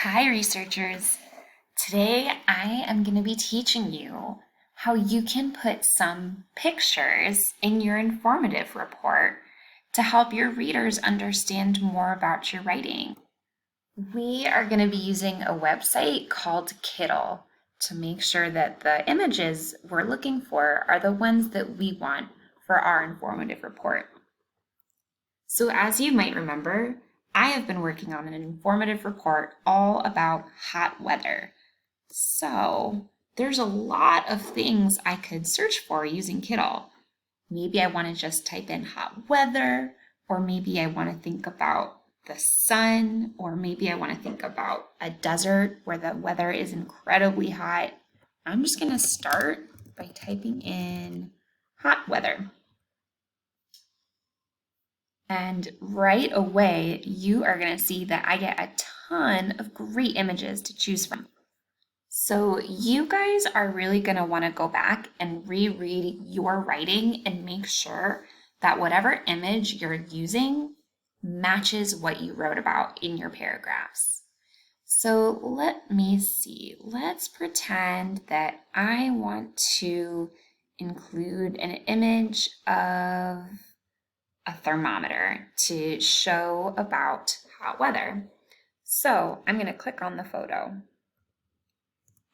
Hi, researchers. Today I am going to be teaching you how you can put some pictures in your informative report to help your readers understand more about your writing. We are going to be using a website called Kittl to make sure that the images we're looking for are the ones that we want for our informative report. So as you might remember, I have been working on an informative report all about hot weather. So there's a lot of things I could search for using Kittl. Maybe I want to just type in hot weather, or maybe I want to think about the sun, or maybe I want to think about a desert where the weather is incredibly hot. I'm just going to start by typing in hot weather. And right away, you are going to see that I get a ton of great images to choose from. So you guys are really going to want to go back and reread your writing and make sure that whatever image you're using matches what you wrote about in your paragraphs. So let me see. Let's pretend that I want to include an image of a thermometer to show about hot weather. So I'm going to click on the photo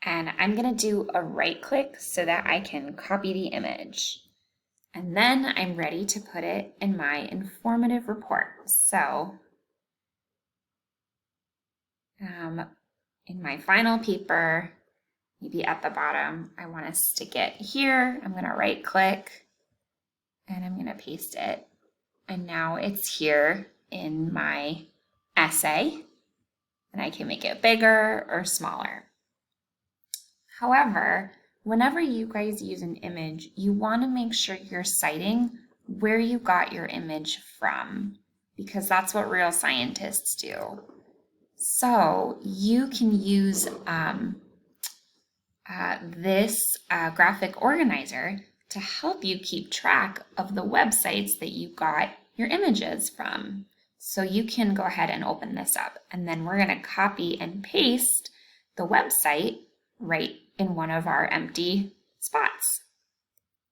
and I'm going to do a right click so that I can copy the image. And then I'm ready to put it in my informative report. So in my final paper, maybe at the bottom, I want to stick it here. I'm going to right click and I'm going to paste it. And now it's here in my essay, and I can make it bigger or smaller. However, whenever you guys use an image, you want to make sure you're citing where you got your image from, because that's what real scientists do. So you can use this graphic organizer to help you keep track of the websites that you got your images from. So you can go ahead and open this up, and then we're going to copy and paste the website right in one of our empty spots.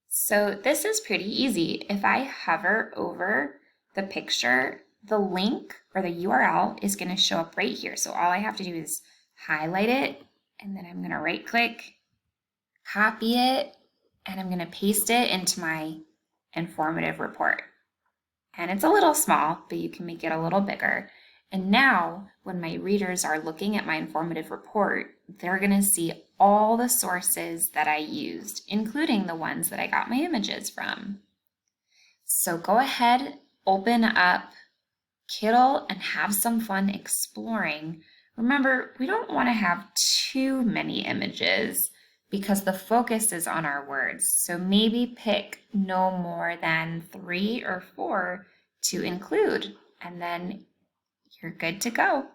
So this is pretty easy. If I hover over the picture, the link or the URL is going to show up right here. So all I have to do is highlight it, and then I'm going to right click, copy it, and I'm going to paste it into my informative report. And it's a little small, but you can make it a little bigger. And now when my readers are looking at my informative report, they're going to see all the sources that I used, including the ones that I got my images from. So go ahead, open up Kittl and have some fun exploring. Remember, we don't want to have too many images because the focus is on our words. So maybe pick no more than 3 or 4 to include, and then you're good to go.